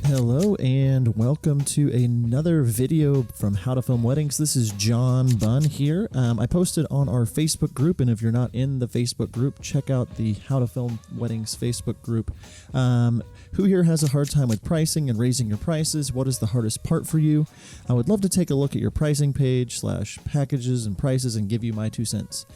Hello and welcome to another video from How to Film Weddings. This is John Bunn here. I posted on our Facebook group, and if you're not in the Facebook group, check out the How to Film Weddings Facebook group. Who here has a hard time with pricing and raising your prices? What is the hardest part for you? I would love to take a look at your pricing page / packages and prices and give you my 2 cents.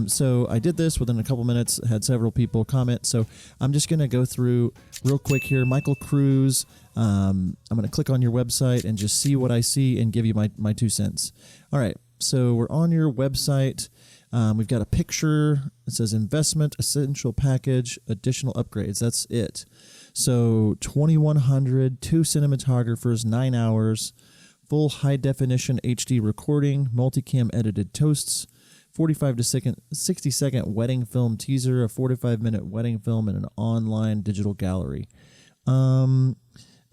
So I did this within a couple minutes, had several people comment, so I'm just going to go through real quick here. Michael Cruz, I'm going to click on your website and just see what I see and give you my 2 cents. All right, so we're on your website. We've got a picture. It says investment, essential package, additional upgrades. That's it. So 2100, 2 cinematographers, 9 hours, full high definition HD recording, multicam edited toasts, 45 to 60 second wedding film teaser, a 45-minute wedding film, and an online digital gallery.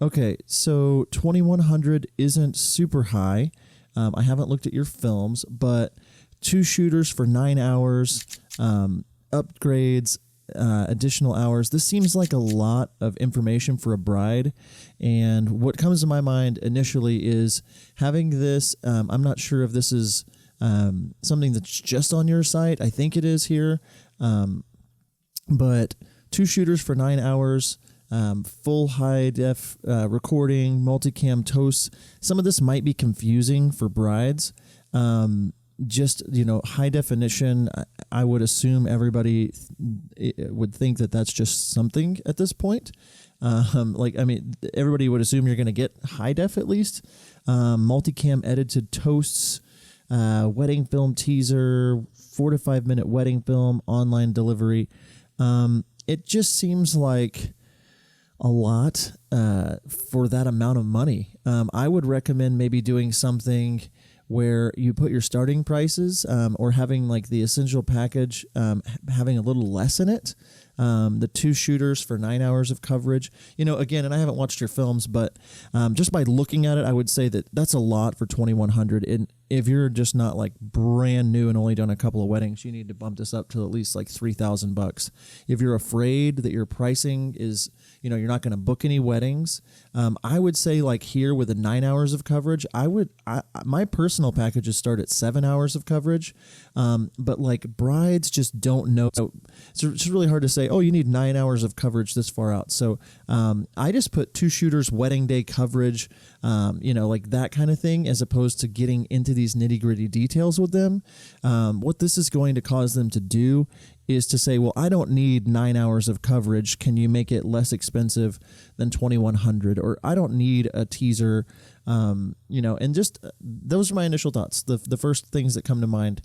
Okay, so 2100 isn't super high. I haven't looked at your films, but 2 shooters for 9 hours, upgrades, additional hours. This seems like a lot of information for a bride. And what comes to my mind initially is having this. I'm not sure if this is something that's just on your site. I think it is here. But 2 shooters for 9 hours. Full high def recording, multicam toasts. Some of this might be confusing for brides. Just, high definition, I would assume everybody would think that that's just something at this point. Everybody would assume you're going to get high def at least. Multicam edited toasts, wedding film teaser, 4 to 5 minute wedding film, online delivery. It just seems like a lot for that amount of money. I would recommend maybe doing something where you put your starting prices or having like the essential package having a little less in it. The 2 shooters for 9 hours of coverage. Again, and I haven't watched your films, but just by looking at it, I would say that that's a lot for 2100. And if you're just not like brand new and only done a couple of weddings, you need to bump this up to at least like $3,000. If you're afraid that your pricing is, you're not going to book any weddings, I would say like here with the 9 hours of coverage, my personal packages start at 7 hours of coverage. But like brides just don't know. So it's just really hard to say, oh, you need 9 hours of coverage this far out. So I just put 2 shooters wedding day coverage, like that kind of thing, as opposed to getting into these nitty gritty details with them. What this is going to cause them to do is to say, well, I don't need 9 hours of coverage. Can you make it less expensive than 2100? Or I don't need a teaser, and just those are my initial thoughts, the first things that come to mind.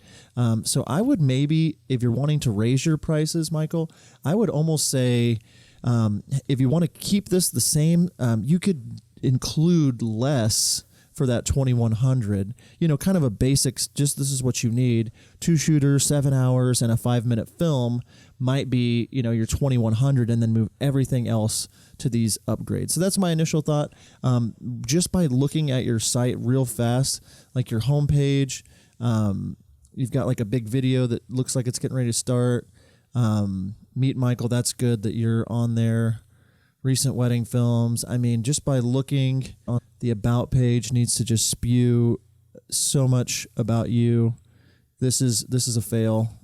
So I would maybe, if you're wanting to raise your prices, Michael, I would almost say, if you want to keep this the same, you could include less for that 2100, kind of a basics, just this is what you need. 2 shooters, 7 hours, and a 5-minute film might be, your 2100, and then move everything else to these upgrades. So that's my initial thought. Just by looking at your site real fast, like your homepage, you've got like a big video that looks like it's getting ready to start. Meet Michael, that's good that you're on there. Recent wedding films. I mean, just by looking on the about page needs to just spew so much about you. This is a fail.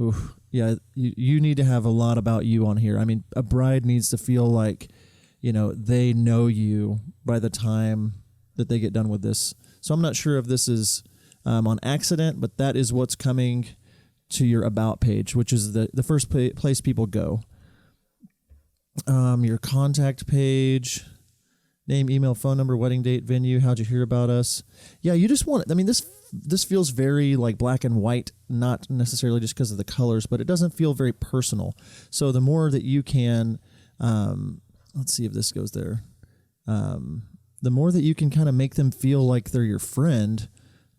You need to have a lot about you on here. I mean, a bride needs to feel like, they know you by the time that they get done with this. So I'm not sure if this is on accident, but that is what's coming to your about page, which is the first place people go. Your contact page, name, email, phone number, wedding date, venue, how'd you hear about us? Yeah, you just want, this feels very like black and white, not necessarily just because of the colors, but it doesn't feel very personal. So the more that you can, let's see if this goes there. The more that you can kind of make them feel like they're your friend,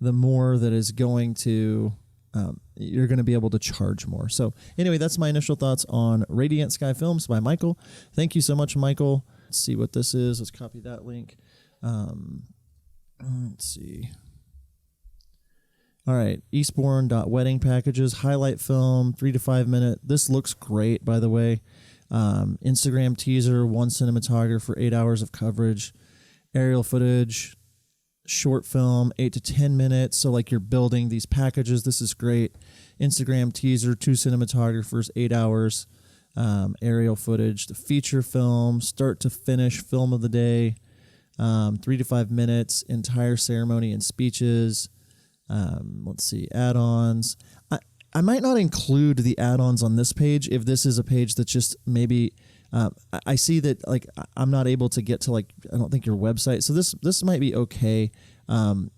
the more that is going to, you're going to be able to charge more. So anyway, that's my initial thoughts on Radiant Sky Films by Michael. Thank you so much, Michael. Let's see what this is. Let's copy that link. Let's see. All right, Eastbourne wedding packages, highlight film, 3 to 5 minute. This looks great, by the way. Instagram teaser, 1 cinematographer, 8 hours of coverage, aerial footage, short film, 8 to 10 minutes. So like you're building these packages. This is great. Instagram teaser, 2 cinematographers, 8 hours, aerial footage, the feature film, start to finish film of the day, 3 to 5 minutes, entire ceremony and speeches. Let's see, add-ons. I might not include the add-ons on this page if this is a page that's just maybe I see that like I'm not able to get to like I don't think your website. So this might be okay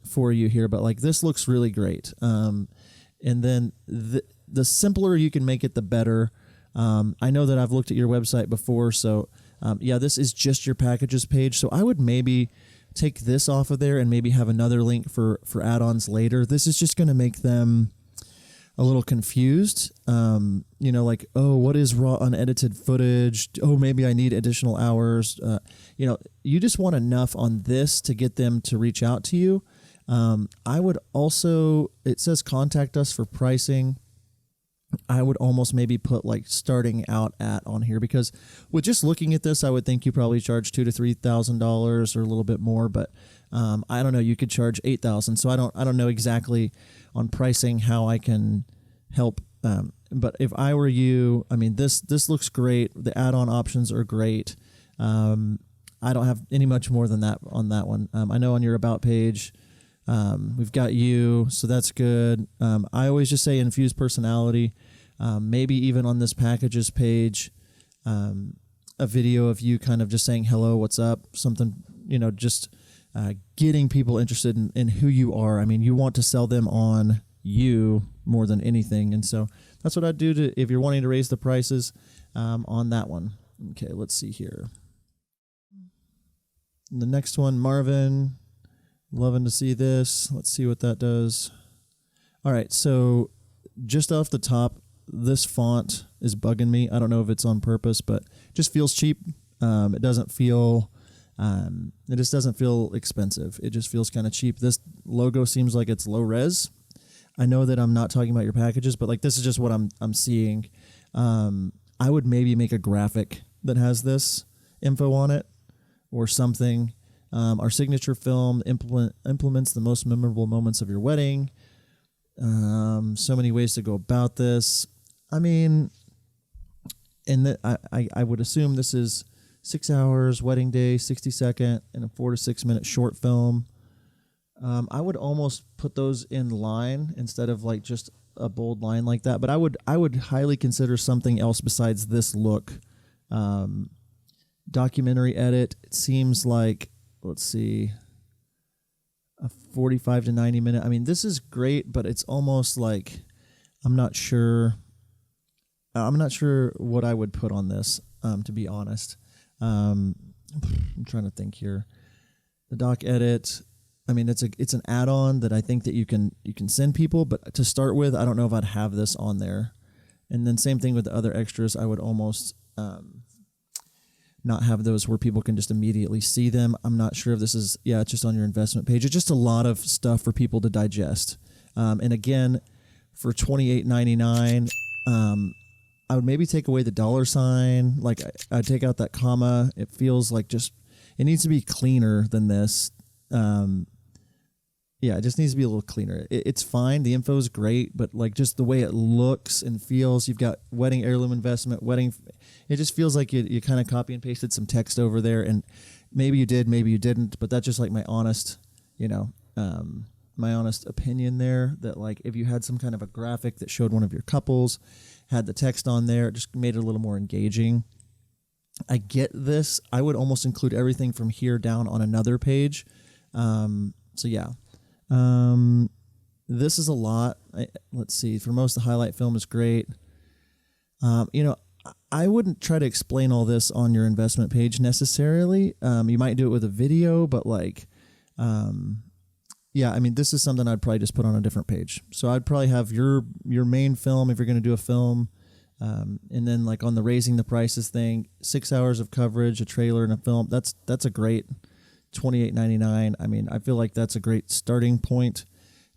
for you here, but like this looks really great. And then the simpler you can make it, the better. I know that I've looked at your website before, so yeah, this is just your packages page. So I would maybe take this off of there and maybe have another link for add-ons later. This is just going to make them a little confused. You know, like, oh, what is raw unedited footage? Oh, maybe I need additional hours. You know, you just want enough on this to get them to reach out to you. I would also, it says contact us for pricing. I would almost maybe put like starting out at on here, because with just looking at this, I would think you probably charge $2,000 to $3,000 or a little bit more, but I don't know. You could charge $8,000. So I don't know exactly on pricing how I can help. But if I were you, I mean, this looks great. The add-on options are great. I don't have any much more than that on that one. I know on your about page, we've got you, so that's good. I always just say infuse personality. Maybe even on this packages page, a video of you kind of just saying hello, what's up, something, you know, just getting people interested in who you are. I mean, you want to sell them on you more than anything, and so that's what I'd do if you're wanting to raise the prices on that one. Okay, let's see here. The next one, Marvin. Loving to see this. Let's see what that does. All right, so just off the top, this font is bugging me. I don't know if it's on purpose, but it just feels cheap. It doesn't feel, it just doesn't feel expensive. It just feels kind of cheap. This logo seems like it's low res. I know that I'm not talking about your packages, but like this is just what I'm seeing. I would maybe make a graphic that has this info on it or something. Our signature film implements the most memorable moments of your wedding. So many ways to go about this. I mean, and I would assume this is 6 hours, wedding day, 60-second, and a 4 to 6 minute short film. I would almost put those in line instead of like just a bold line like that. But I would highly consider something else besides this look. Documentary edit. It seems like, let's see, a 45 to 90 minute. I mean, this is great, but it's almost like I'm not sure what I would put on this, to be honest. I'm trying to think here. The doc edit, I mean, it's an add-on that I think that you can send people, but to start with, I don't know if I'd have this on there. And then same thing with the other extras. I would almost not have those where people can just immediately see them. I'm not sure if this is, yeah, it's just on your investment page. It's just a lot of stuff for people to digest. And again, for $28.99, I would maybe take away the $sign. Like I'd take out that comma. It feels like just, it needs to be cleaner than this. Yeah, it just needs to be a little cleaner. It's fine. The info is great, but like just the way it looks and feels, you've got wedding heirloom investment, wedding. It just feels like you kind of copy and pasted some text over there, and maybe you did, maybe you didn't, but that's just like my honest, my honest opinion there, that like if you had some kind of a graphic that showed one of your couples, had the text on there, it just made it a little more engaging. I get this. I would almost include everything from here down on another page. So yeah. This is a lot. Let's see. For most, the highlight film is great. I wouldn't try to explain all this on your investment page necessarily. You might do it with a video, but like, yeah, I mean, this is something I'd probably just put on a different page. So I'd probably have your main film if you're going to do a film. And then like on the raising the prices thing, 6 hours of coverage, a trailer and a film. That's a great $28.99. I mean, I feel like that's a great starting point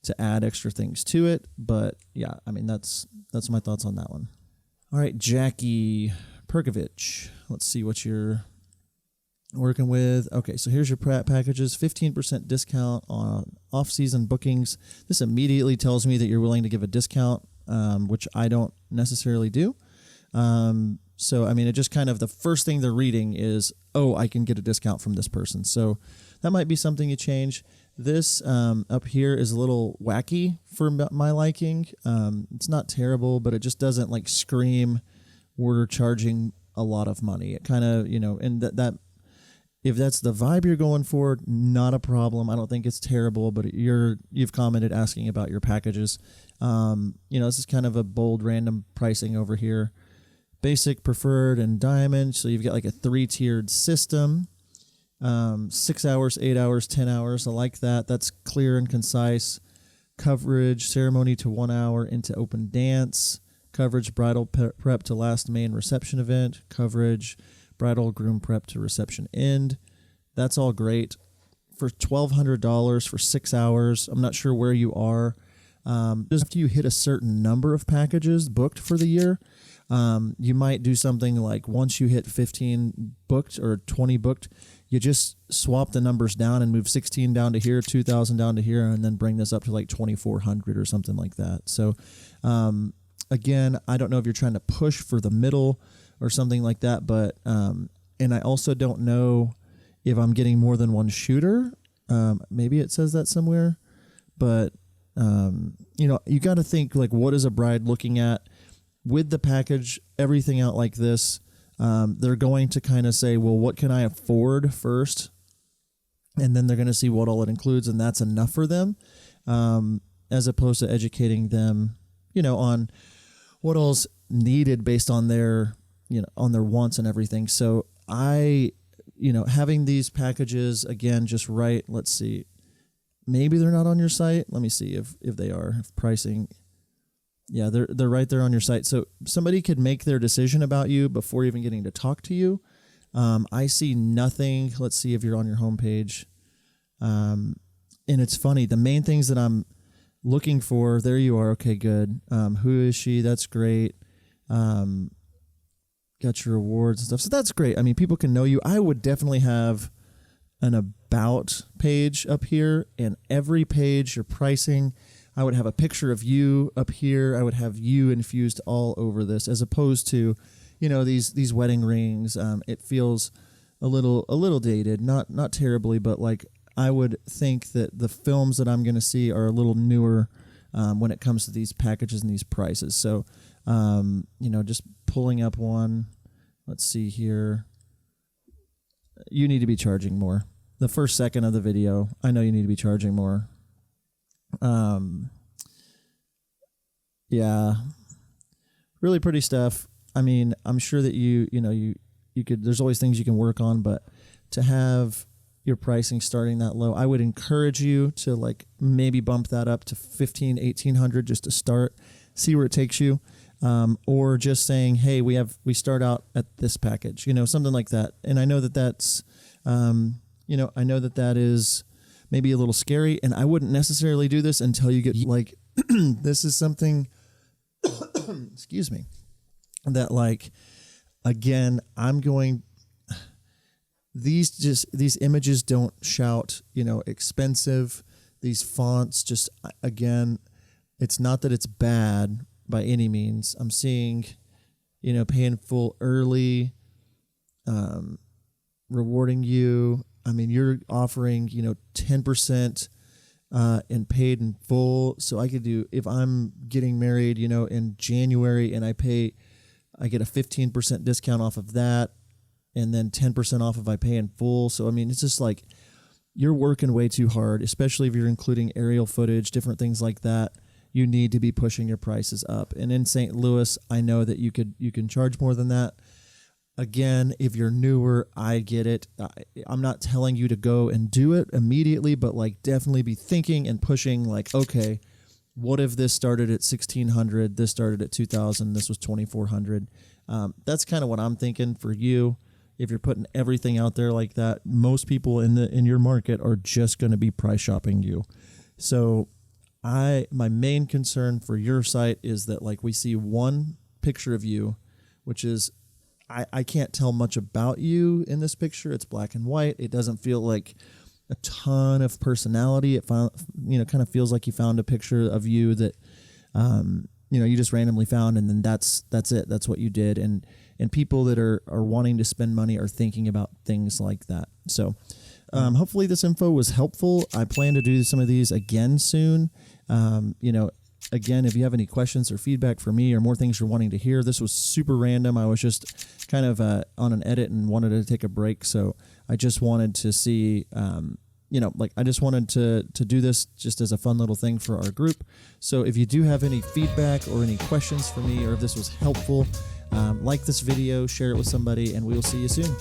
to add extra things to it. But yeah, I mean, that's my thoughts on that one. All right, Jackie, Perkovich. Let's see what you're working with. Okay, so here's your packages. 15% discount on off-season bookings. This immediately tells me that you're willing to give a discount, which I don't necessarily do. So, I mean, it just kind of, the first thing they're reading is, oh, I can get a discount from this person. So that might be something you change. This up here is a little wacky for my liking. It's not terrible, but it just doesn't like scream, we're charging a lot of money. It kind of, and that if that's the vibe you're going for, not a problem. I don't think it's terrible, but you've commented asking about your packages. This is kind of a bold random pricing over here. Basic, preferred, and diamond. So you've got like a 3-tiered system. 6 hours, 8 hours, 10 hours. I like that. That's clear and concise. Coverage, ceremony to 1 hour into open dance. Coverage, bridal prep to last main reception event. Coverage, bridal groom prep to reception end. That's all great. For $1,200 for 6 hours, I'm not sure where you are. Just after you hit a certain number of packages booked for the year, you might do something like once you hit 15 booked or 20 booked, you just swap the numbers down and move 16 down to here, 2,000 down to here, and then bring this up to like 2,400 or something like that. So, again, I don't know if you're trying to push for the middle or something like that, but, and I also don't know if I'm getting more than one shooter. Maybe it says that somewhere, but, you got to think like, what is a bride looking at with the package, everything out like this? They're going to kind of say, well, what can I afford first? And then they're going to see what all it includes, and that's enough for them, as opposed to educating them, on what all's needed based on their, on their wants and everything. So having these packages, again, just right, let's see, maybe they're not on your site. Let me see if they are, if pricing. Yeah, they're right there on your site. So somebody could make their decision about you before even getting to talk to you. I see nothing. Let's see if you're on your homepage. And it's funny. The main things that I'm looking for, there you are. Okay, good. Who is she? That's great. Got your awards and stuff. So that's great. I mean, people can know you. I would definitely have an about page up here, and every page, your pricing, I would have a picture of you up here. I would have you infused all over this, as opposed to, these wedding rings. It feels a little dated, not terribly, but like I would think that the films that I'm going to see are a little newer when it comes to these packages and these prices. So, just pulling up one. Let's see here. You need to be charging more. The first second of the video, I know you need to be charging more. Yeah, really pretty stuff. I mean, I'm sure that you could, there's always things you can work on, but to have your pricing starting that low, I would encourage you to like maybe bump that up to 1,500, 1,800 just to start, see where it takes you. Or just saying, hey, we start out at this package, something like that. And I know that that's, I know that that is maybe a little scary, and I wouldn't necessarily do this until you get like, this is something, excuse me, that like, again, these images don't shout, expensive. These fonts just, again, it's not that it's bad by any means. I'm seeing, paying full early, rewarding you. I mean, you're offering, 10% and paid in full. So I could do, if I'm getting married, in January, and I get a 15% discount off of that, and then 10% off if I pay in full. So, I mean, it's just like you're working way too hard, especially if you're including aerial footage, different things like that. You need to be pushing your prices up. And in St. Louis, I know that you can charge more than that. Again, if you're newer, I get it. I'm not telling you to go and do it immediately, but like definitely be thinking and pushing like, okay, what if this started at 1,600, this started at 2,000, this was 2,400. That's kind of what I'm thinking for you. If you're putting everything out there like that, most people in your market are just going to be price shopping you. So my main concern for your site is that like we see one picture of you, which is, I can't tell much about you in this picture. It's black and white. It doesn't feel like a ton of personality. It kind of feels like you found a picture of you that, you just randomly found, and then that's it. That's what you did. And people that are wanting to spend money are thinking about things like that. So, hopefully this info was helpful. I plan to do some of these again soon. Again, if you have any questions or feedback for me or more things you're wanting to hear, this was super random. I was just kind of on an edit and wanted to take a break. So I just wanted to see, I just wanted to do this just as a fun little thing for our group. So if you do have any feedback or any questions for me, or if this was helpful, like this video, share it with somebody, and we will see you soon.